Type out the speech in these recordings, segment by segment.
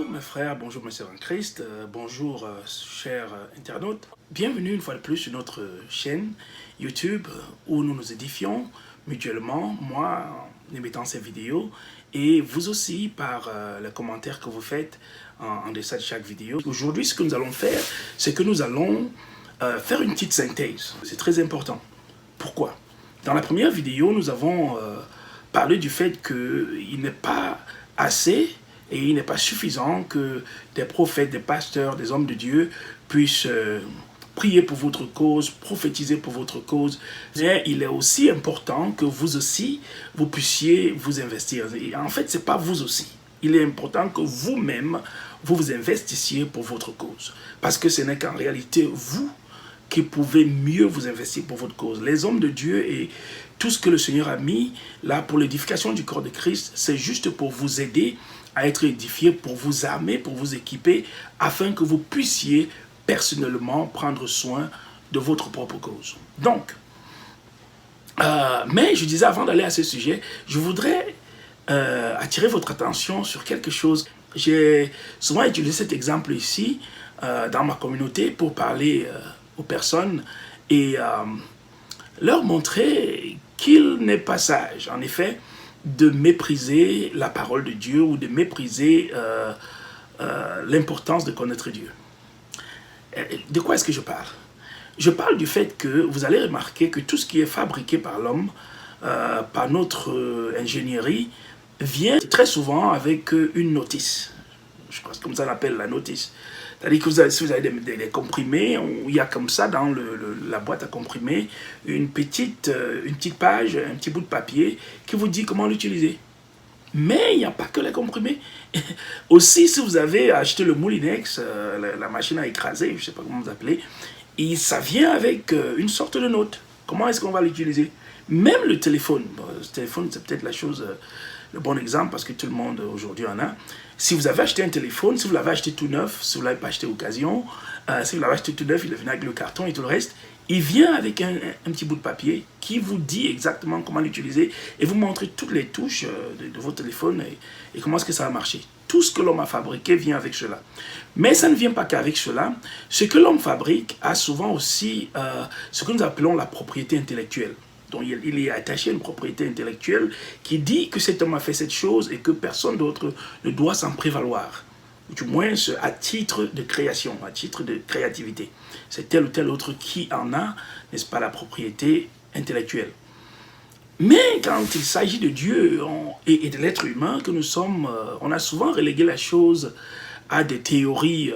Bonjour mes frères, bonjour mes sœurs en Christ, bonjour chers internautes. Bienvenue une fois de plus sur notre chaîne YouTube où nous nous édifions mutuellement, moi en émettant ces vidéos et vous aussi par les commentaires que vous faites en dessous de chaque vidéo. Aujourd'hui, ce que nous allons faire, c'est que nous allons faire une petite synthèse. C'est très important. Pourquoi? Dans la première vidéo, nous avons parlé du fait qu'il n'est pas assez et il n'est pas suffisant que des prophètes, des pasteurs, des hommes de Dieu puissent prier pour votre cause, prophétiser pour votre cause. Mais il est aussi important que vous aussi, vous puissiez vous investir. Et en fait, ce n'est pas vous aussi. Il est important que vous-même, vous vous investissiez pour votre cause. Parce que ce n'est qu'en réalité, vous qui pouvez mieux vous investir pour votre cause. Les hommes de Dieu et tout ce que le Seigneur a mis là pour l'édification du corps de Christ, c'est juste pour vous aider à être édifié, pour vous armer, pour vous équiper, afin que vous puissiez personnellement prendre soin de votre propre cause. Donc, mais je disais avant d'aller à ce sujet, je voudrais attirer votre attention sur quelque chose. J'ai souvent utilisé cet exemple ici, dans ma communauté, pour parler aux personnes et leur montrer qu'il n'est pas sage, en effet, de mépriser la parole de Dieu ou de mépriser l'importance de connaître Dieu. De quoi est-ce que je parle? Je parle du fait que vous allez remarquer que tout ce qui est fabriqué par l'homme, par notre ingénierie, vient très souvent avec une notice. Je crois que c'est comme ça qu'on appelle la notice. C'est-à-dire que si vous avez des comprimés, il y a comme ça dans la boîte à comprimés une petite page, un petit bout de papier qui vous dit comment l'utiliser. Mais il n'y a pas que les comprimés. Aussi, si vous avez acheté le Moulinex, la machine à écraser, je ne sais pas comment vous appelez, et ça vient avec une sorte de note. Comment est-ce qu'on va l'utiliser? Même le téléphone. Bon, le téléphone, c'est peut-être le bon exemple parce que tout le monde aujourd'hui en a. Si vous avez acheté un téléphone, si vous l'avez acheté tout neuf, si vous ne l'avez pas acheté occasion, si vous l'avez acheté tout neuf, il vient avec le carton et tout le reste, il vient avec un petit bout de papier qui vous dit exactement comment l'utiliser et vous montre toutes les touches de votre téléphone et comment est-ce que ça va marcher. Tout ce que l'homme a fabriqué vient avec cela. Mais ça ne vient pas qu'avec cela. Ce que l'homme fabrique a souvent aussi ce que nous appelons la propriété intellectuelle. Donc il est attaché à une propriété intellectuelle qui dit que cet homme a fait cette chose et que personne d'autre ne doit s'en prévaloir. Du moins à titre de création, à titre de créativité. C'est tel ou tel autre qui en a, n'est-ce pas, la propriété intellectuelle. Mais quand il s'agit de Dieu et de l'être humain que nous sommes, on a souvent relégué la chose à des théories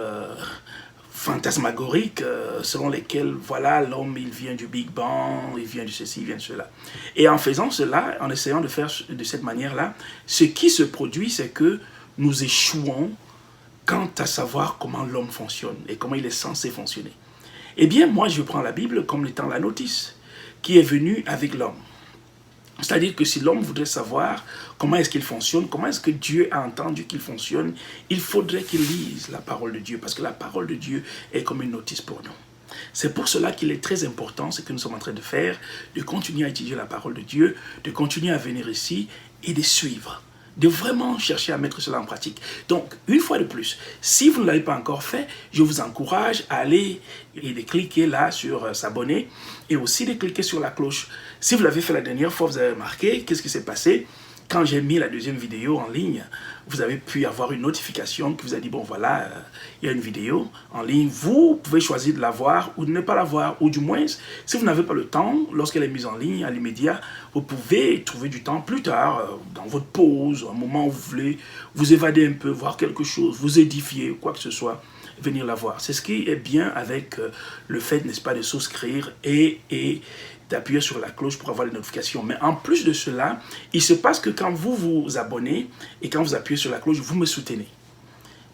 fantasmagoriques selon lesquelles, voilà, l'homme, il vient du Big Bang, il vient de ceci, il vient de cela. Et en faisant cela, en essayant de faire de cette manière-là, ce qui se produit, c'est que nous échouons quant à savoir comment l'homme fonctionne et comment il est censé fonctionner. Eh bien, moi, je prends la Bible comme étant la notice qui est venue avec l'homme. C'est-à-dire que si l'homme voudrait savoir comment est-ce qu'il fonctionne, comment est-ce que Dieu a entendu qu'il fonctionne, il faudrait qu'il lise la parole de Dieu, parce que la parole de Dieu est comme une notice pour nous. C'est pour cela qu'il est très important, ce que nous sommes en train de faire, de continuer à étudier la parole de Dieu, de continuer à venir ici et de suivre, de vraiment chercher à mettre cela en pratique. Donc, une fois de plus, si vous ne l'avez pas encore fait, je vous encourage à aller et de cliquer là sur s'abonner et aussi de cliquer sur la cloche. Si vous l'avez fait la dernière fois, vous avez remarqué, qu'est-ce qui s'est passé? Quand j'ai mis la deuxième vidéo en ligne, vous avez pu avoir une notification qui vous a dit, bon voilà, il y a une vidéo en ligne. Vous pouvez choisir de la voir ou de ne pas la voir. Ou du moins, si vous n'avez pas le temps, lorsqu'elle est mise en ligne, à l'immédiat, vous pouvez trouver du temps plus tard, dans votre pause, un moment où vous voulez vous évader un peu, voir quelque chose, vous édifier, quoi que ce soit, venir la voir. C'est ce qui est bien avec le fait, n'est-ce pas, de souscrire et d'appuyer sur la cloche pour avoir les notifications. Mais en plus de cela, il se passe que quand vous vous abonnez et quand vous appuyez sur la cloche, vous me soutenez.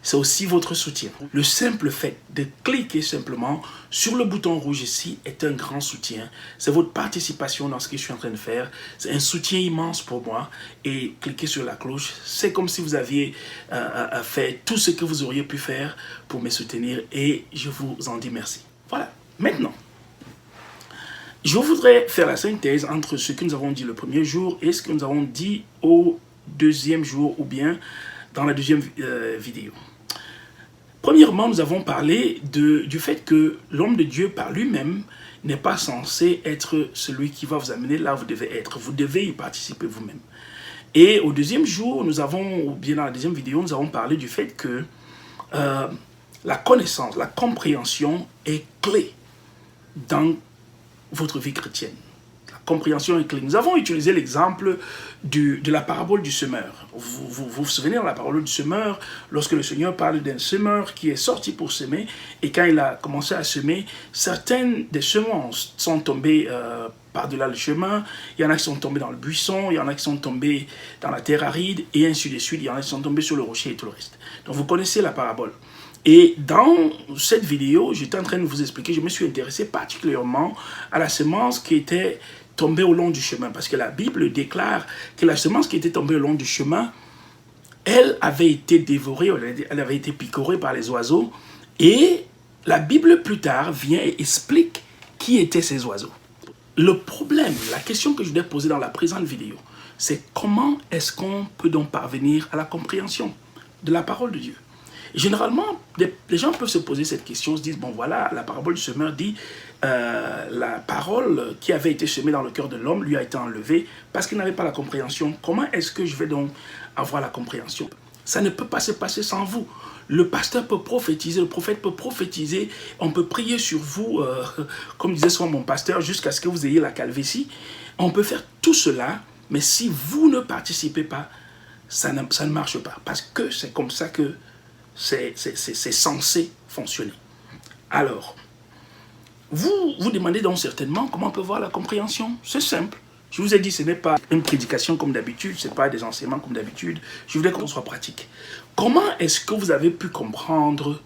C'est aussi votre soutien. Le simple fait de cliquer simplement sur le bouton rouge ici est un grand soutien. C'est votre participation dans ce que je suis en train de faire. C'est un soutien immense pour moi. Et cliquer sur la cloche, c'est comme si vous aviez fait tout ce que vous auriez pu faire pour me soutenir. Et je vous en dis merci. Voilà. Maintenant, je voudrais faire la synthèse entre ce que nous avons dit le premier jour et ce que nous avons dit au deuxième jour ou bien dans la deuxième vidéo. Premièrement, nous avons parlé du fait que l'homme de Dieu par lui-même n'est pas censé être celui qui va vous amener là où vous devez être. Vous devez y participer vous-même. Et au deuxième jour, ou bien dans la deuxième vidéo, nous avons parlé du fait que la connaissance, la compréhension est clé dans votre vie chrétienne. La compréhension est clé. Nous avons utilisé l'exemple de la parabole du semeur. Vous souvenez de la parabole du semeur, lorsque le Seigneur parle d'un semeur qui est sorti pour semer, et quand il a commencé à semer, certaines des semences sont tombées par-delà le chemin, il y en a qui sont tombés dans le buisson, il y en a qui sont tombés dans la terre aride, et ainsi de suite, il y en a qui sont tombés sur le rocher et tout le reste. Donc vous connaissez la parabole. Et dans cette vidéo, j'étais en train de vous expliquer, je me suis intéressé particulièrement à la semence qui était tombée au long du chemin. Parce que la Bible déclare que la semence qui était tombée au long du chemin, elle avait été dévorée, elle avait été picorée par les oiseaux. Et la Bible plus tard vient et explique qui étaient ces oiseaux. Le problème, la question que je voulais poser dans la présente vidéo, c'est comment est-ce qu'on peut donc parvenir à la compréhension de la parole de Dieu? Généralement, les gens peuvent se poser cette question, se disent, bon voilà, la parabole du semeur dit, la parole qui avait été semée dans le cœur de l'homme lui a été enlevée parce qu'il n'avait pas la compréhension. Comment est-ce que je vais donc avoir la compréhension? Ça ne peut pas se passer sans vous. Le pasteur peut prophétiser, le prophète peut prophétiser, on peut prier sur vous, comme disait souvent mon pasteur, jusqu'à ce que vous ayez la calvitie. On peut faire tout cela, mais si vous ne participez pas, ça ne marche pas. Parce que c'est comme ça que c'est censé fonctionner. Alors, vous demandez donc certainement comment on peut voir la compréhension. C'est simple. Je vous ai dit, ce n'est pas une prédication comme d'habitude, ce n'est pas des enseignements comme d'habitude. Je voulais qu'on soit pratique. Comment est-ce que vous avez pu comprendre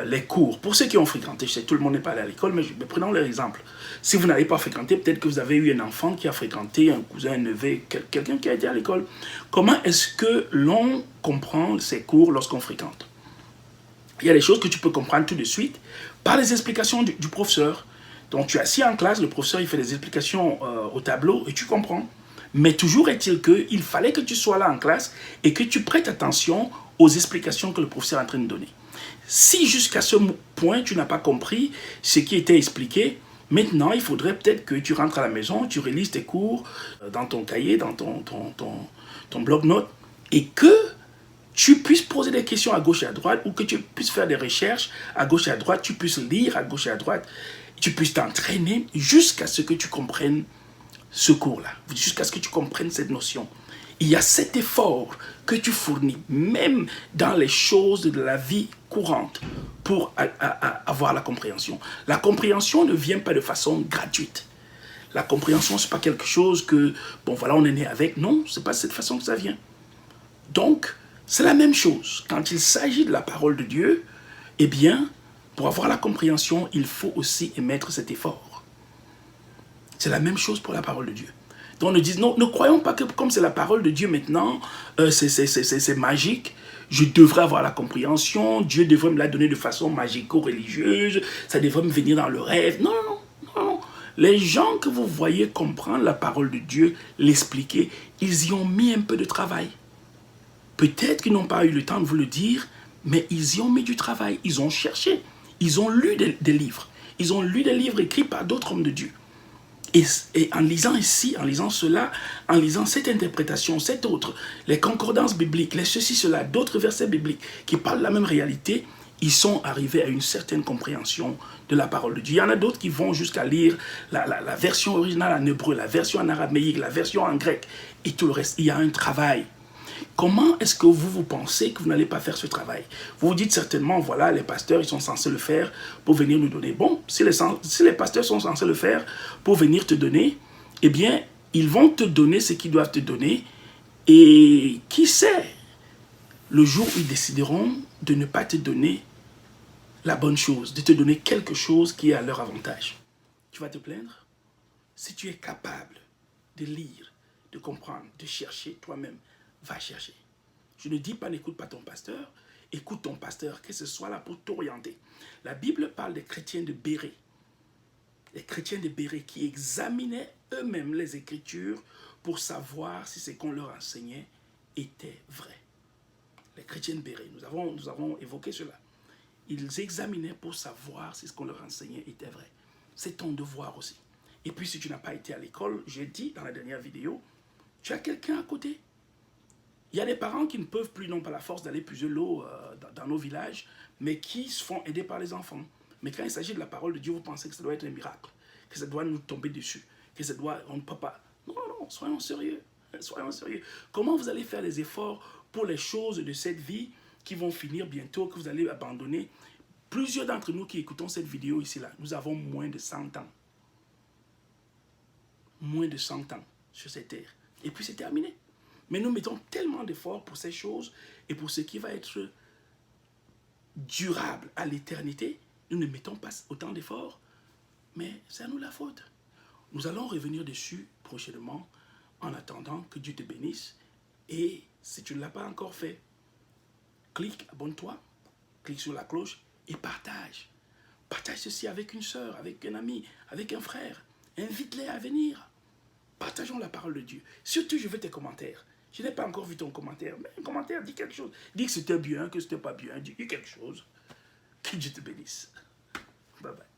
les cours? Pour ceux qui ont fréquenté, je sais que tout le monde n'est pas allé à l'école, mais prenons l'exemple. Si vous n'avez pas fréquenté, peut-être que vous avez eu un enfant qui a fréquenté, un cousin, un neveu, quelqu'un qui a été à l'école. Comment est-ce que l'on comprend ces cours lorsqu'on fréquente? Il y a des choses que tu peux comprendre tout de suite par les explications du professeur. Donc tu es assis en classe, le professeur il fait des explications au tableau et tu comprends. Mais toujours est-il qu'il fallait que tu sois là en classe et que tu prêtes attention aux explications que le professeur est en train de donner. Si jusqu'à ce point tu n'as pas compris ce qui était expliqué, maintenant il faudrait peut-être que tu rentres à la maison, tu relises tes cours dans ton cahier, dans ton bloc-notes et que tu puisses poser des questions à gauche et à droite ou que tu puisses faire des recherches à gauche et à droite, tu puisses lire à gauche et à droite, tu puisses t'entraîner jusqu'à ce que tu comprennes ce cours-là, jusqu'à ce que tu comprennes cette notion. Il y a cet effort que tu fournis, même dans les choses de la vie courante, pour avoir la compréhension. La compréhension ne vient pas de façon gratuite. La compréhension, ce n'est pas quelque chose que, bon voilà, on est né avec. Non, ce n'est pas de cette façon que ça vient. Donc, c'est la même chose. Quand il s'agit de la parole de Dieu, eh bien, pour avoir la compréhension, il faut aussi émettre cet effort. C'est la même chose pour la parole de Dieu. Donc, ne croyons pas que comme c'est la parole de Dieu maintenant, c'est magique. Je devrais avoir la compréhension, Dieu devrait me la donner de façon magico-religieuse, ça devrait me venir dans le rêve. Non, non, non, non. Les gens que vous voyez comprendre la parole de Dieu, l'expliquer, ils y ont mis un peu de travail. Peut-être qu'ils n'ont pas eu le temps de vous le dire, mais ils y ont mis du travail, ils ont cherché, ils ont lu des livres. Ils ont lu des livres écrits par d'autres hommes de Dieu. Et en lisant ici, en lisant cela, en lisant cette interprétation, cette autre, les concordances bibliques, les ceci, cela, d'autres versets bibliques qui parlent de la même réalité, ils sont arrivés à une certaine compréhension de la parole de Dieu. Il y en a d'autres qui vont jusqu'à lire la version originale en hébreu, la version en araméique, la version en grec et tout le reste. Il y a un travail. Comment est-ce que vous pensez que vous n'allez pas faire ce travail? Vous vous dites certainement, voilà, les pasteurs, ils sont censés le faire pour venir nous donner. Bon, si les pasteurs sont censés le faire pour venir te donner, eh bien, ils vont te donner ce qu'ils doivent te donner. Et qui sait, le jour où ils décideront de ne pas te donner la bonne chose, de te donner quelque chose qui est à leur avantage. Tu vas te plaindre? Si tu es capable de lire, de comprendre, de chercher toi-même, va chercher. Je ne dis pas n'écoute pas ton pasteur, écoute ton pasteur, que ce soit là pour t'orienter. La Bible parle des chrétiens de Bérée. Les chrétiens de Bérée qui examinaient eux-mêmes les Écritures pour savoir si ce qu'on leur enseignait était vrai. Les chrétiens de Bérée, nous avons évoqué cela. ils examinaient pour savoir si ce qu'on leur enseignait était vrai. C'est ton devoir aussi. Et puis si tu n'as pas été à l'école, j'ai dit dans la dernière vidéo, tu as quelqu'un à côté. Il y a des parents qui ne peuvent plus, non pas la force d'aller puiser l'eau dans nos villages, mais qui se font aider par les enfants. Mais quand il s'agit de la parole de Dieu, vous pensez que ça doit être un miracle, que ça doit nous tomber dessus, que ça doit, on ne peut pas. Non, non, soyons sérieux. Soyons sérieux. Comment vous allez faire les efforts pour les choses de cette vie qui vont finir bientôt, que vous allez abandonner? Plusieurs d'entre nous qui écoutons cette vidéo ici, là, nous avons moins de 100 ans. Moins de 100 ans sur cette terre. Et puis c'est terminé. Mais nous mettons tellement d'efforts pour ces choses et pour ce qui va être durable à l'éternité. Nous ne mettons pas autant d'efforts, mais c'est à nous la faute. Nous allons revenir dessus prochainement en attendant que Dieu te bénisse. Et si tu ne l'as pas encore fait, clique, abonne-toi, clique sur la cloche et partage. Partage ceci avec une sœur, avec un ami, avec un frère. Invite-les à venir. Partageons la parole de Dieu. Surtout, je veux tes commentaires. Je n'ai pas encore vu ton commentaire, mais un commentaire, dis quelque chose. Dis que c'était bien, que c'était pas bien, dis quelque chose. Que Dieu te bénisse. Bye bye.